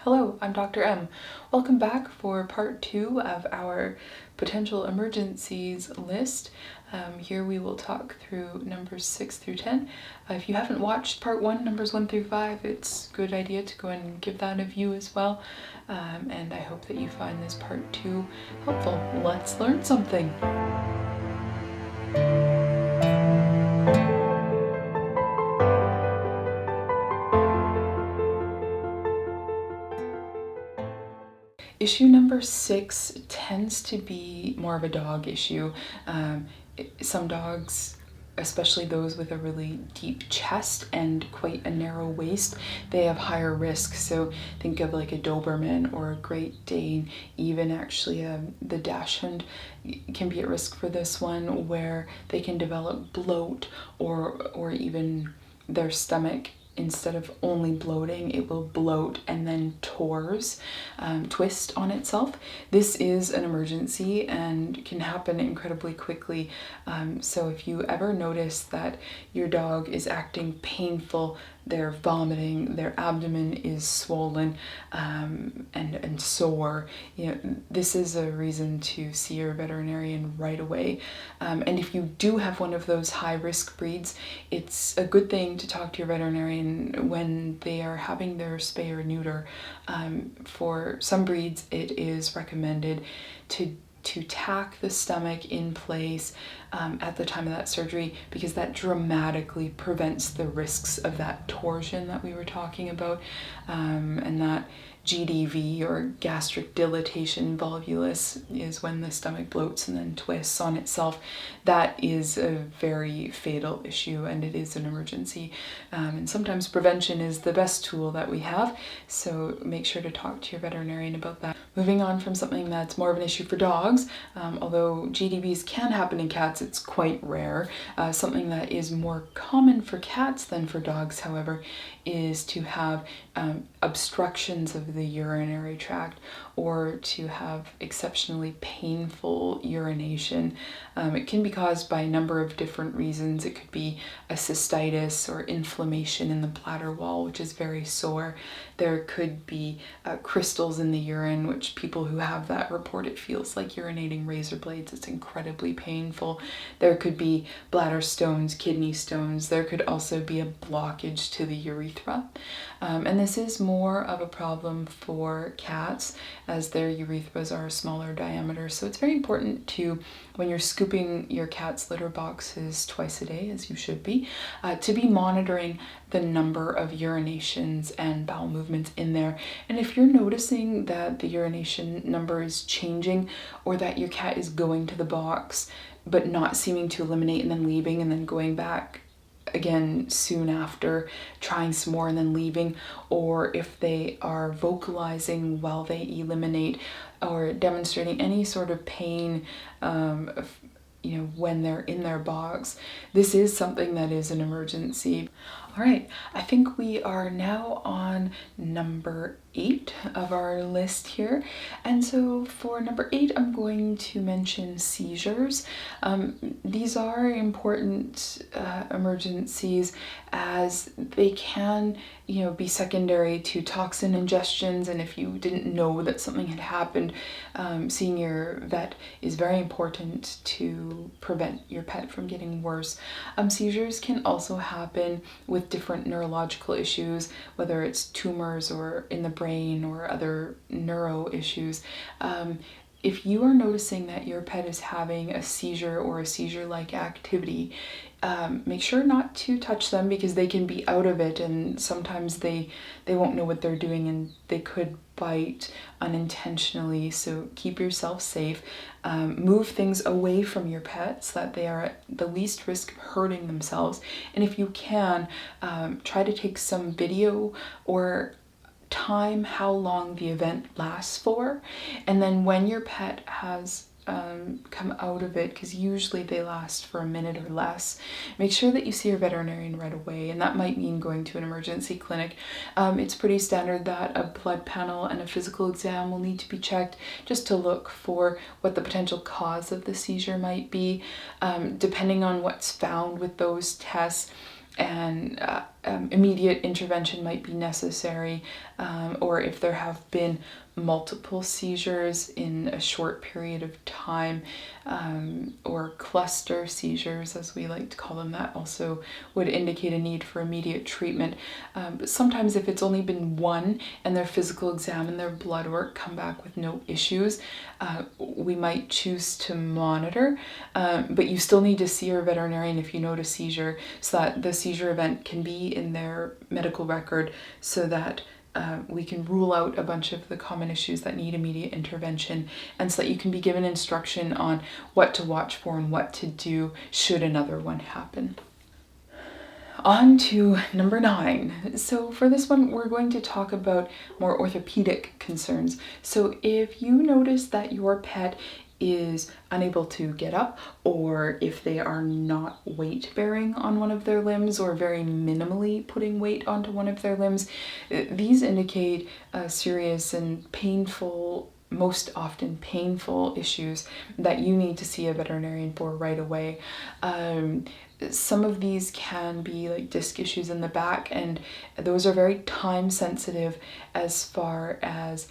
Hello, I'm Dr. M. Welcome back for part 2 of our potential emergencies list. Here we will talk through numbers 6 through 10. If you haven't watched part 1, numbers 1 through 5, it's a good idea to go and give that a view as well. And I hope that you find this part 2 helpful. Let's learn something. Issue number 6 tends to be more of a dog issue. Some dogs, especially those with a really deep chest and quite a narrow waist, they have higher risk. So think of like a Doberman or a Great Dane, even actually the Dachshund can be at risk for this one, where they can develop bloat or even their stomach, instead of only bloating, it will bloat and then twist on itself. This is an emergency and can happen incredibly quickly. So if you ever notice that your dog is acting painful, they're vomiting, their abdomen is swollen and sore, this is a reason to see your veterinarian right away. And if you do have one of those high-risk breeds, it's a good thing to talk to your veterinarian when they are having their spay or neuter. For some breeds, it is recommended to tack the stomach in place at the time of that surgery, because that dramatically prevents the risks of that torsion that we were talking about, and that GDV, or gastric dilatation volvulus, is when the stomach bloats and then twists on itself. That is a very fatal issue, and it is an emergency. And sometimes prevention is the best tool that we have, so make sure to talk to your veterinarian about that. Moving on from something that's more of an issue for dogs, although GDVs can happen in cats, it's quite rare. Something that is more common for cats than for dogs, however, is to have obstructions of the urinary tract, or to have exceptionally painful urination. It can be caused by a number of different reasons. It could be a cystitis or inflammation in the bladder wall, which is very sore. There could be crystals in the urine, which people who have that report it feels like urinating razor blades. It's incredibly painful. There could be bladder stones, kidney stones. There could also be a blockage to the urethra. And this is more of a problem for cats, as their urethras are a smaller diameter. So it's very important to, when you're scooping your cat's litter boxes twice a day, as you should be, to be monitoring the number of urinations and bowel movements in there. And if you're noticing that the urination number is changing, or that your cat is going to the box but not seeming to eliminate and then leaving and then going back again soon after, trying some more and then leaving, or if they are vocalizing while they eliminate, or demonstrating any sort of pain when they're in their box, this is something that is an emergency. All right, I think we are now on number 8 of our list here. And so for number 8, I'm going to mention seizures. These are important emergencies, as they can, be secondary to toxin ingestions. And if you didn't know that something had happened, seeing your vet is very important to prevent your pet from getting worse. Seizures can also happen with different neurological issues, whether it's tumors or in the brain or other neuro issues. If you are noticing that your pet is having a seizure or a seizure-like activity, make sure not to touch them, because they can be out of it, and sometimes they won't know what they're doing, and they could bite unintentionally. So keep yourself safe. Move things away from your pet so that they are at the least risk of hurting themselves. And if you can, try to take some video or time how long the event lasts for, and then when your pet has come out of it, because usually they last for a minute or less, make sure that you see your veterinarian right away. And that might mean going to an emergency clinic. It's pretty standard that a blood panel and a physical exam will need to be checked, just to look for what the potential cause of the seizure might be. Depending on what's found with those tests, and immediate intervention might be necessary, or if there have been multiple seizures in a short period of time, or cluster seizures, as we like to call them, that also would indicate a need for immediate treatment. But sometimes if it's only been one and their physical exam and their blood work come back with no issues, we might choose to monitor, but you still need to see your veterinarian if you notice seizure, so that the seizure event can be in their medical record, so that we can rule out a bunch of the common issues that need immediate intervention, and so that you can be given instruction on what to watch for and what to do should another one happen. On to number 9. So for this one, we're going to talk about more orthopedic concerns. So if you notice that your pet is unable to get up, or if they are not weight bearing on one of their limbs, or very minimally putting weight onto one of their limbs, these indicate serious and painful, most often painful issues that you need to see a veterinarian for right away. Some of these can be like disc issues in the back, and those are very time sensitive, as far as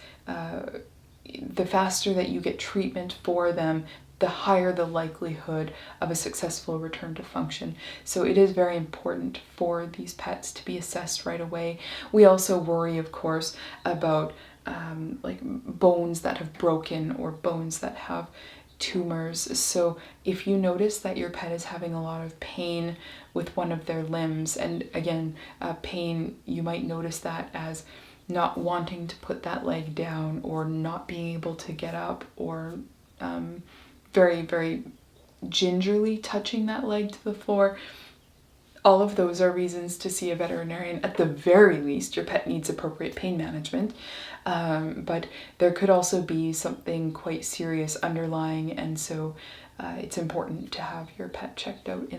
the faster that you get treatment for them, the higher the likelihood of a successful return to function. So it is very important for these pets to be assessed right away. We also worry, of course, about like bones that have broken or bones that have tumors. So if you notice that your pet is having a lot of pain with one of their limbs, and again, pain, you might notice that as not wanting to put that leg down, or not being able to get up, or very, very gingerly touching that leg to the floor. All of those are reasons to see a veterinarian. At the very least, your pet needs appropriate pain management, but there could also be something quite serious underlying, and so it's important to have your pet checked out.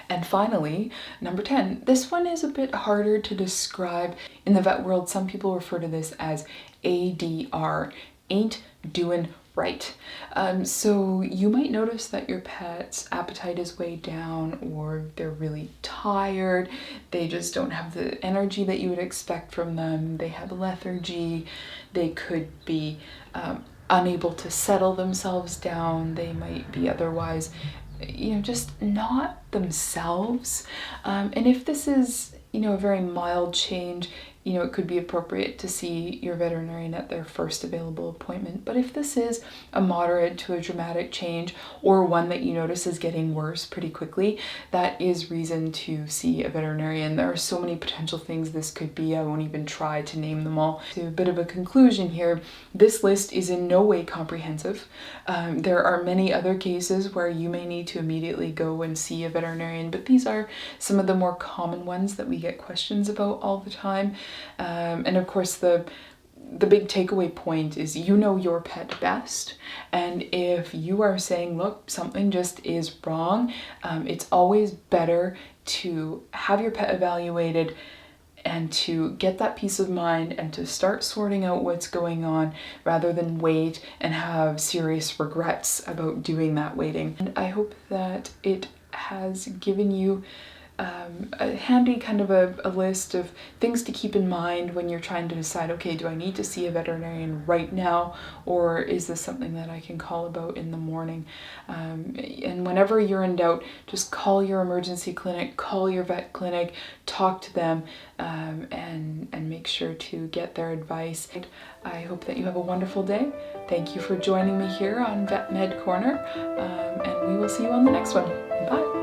And finally, number 10. This one is a bit harder to describe. In the vet world, some people refer to this as ADR, ain't doing right. So you might notice that your pet's appetite is way down, or they're really tired, they just don't have the energy that you would expect from them, they have lethargy, they could be unable to settle themselves down, they might be otherwise, just not themselves. And if this is, a very mild change, it could be appropriate to see your veterinarian at their first available appointment. But if this is a moderate to a dramatic change, or one that you notice is getting worse pretty quickly, that is reason to see a veterinarian. There are so many potential things this could be, I won't even try to name them all. So a bit of a conclusion here, this list is in no way comprehensive. There are many other cases where you may need to immediately go and see a veterinarian, but these are some of the more common ones that we get questions about all the time. And of course, the big takeaway point is you know your pet best, and if you are saying, look, something just is wrong, it's always better to have your pet evaluated and to get that peace of mind and to start sorting out what's going on, rather than wait and have serious regrets about doing that waiting. And I hope that it has given you a handy kind of a list of things to keep in mind when you're trying to decide, okay, do I need to see a veterinarian right now, or is this something that I can call about in the morning? And whenever you're in doubt, just call your emergency clinic, call your vet clinic, talk to them, and make sure to get their advice. I hope that you have a wonderful day. Thank you for joining me here on Vet Med Corner, and we will see you on the next one. Bye.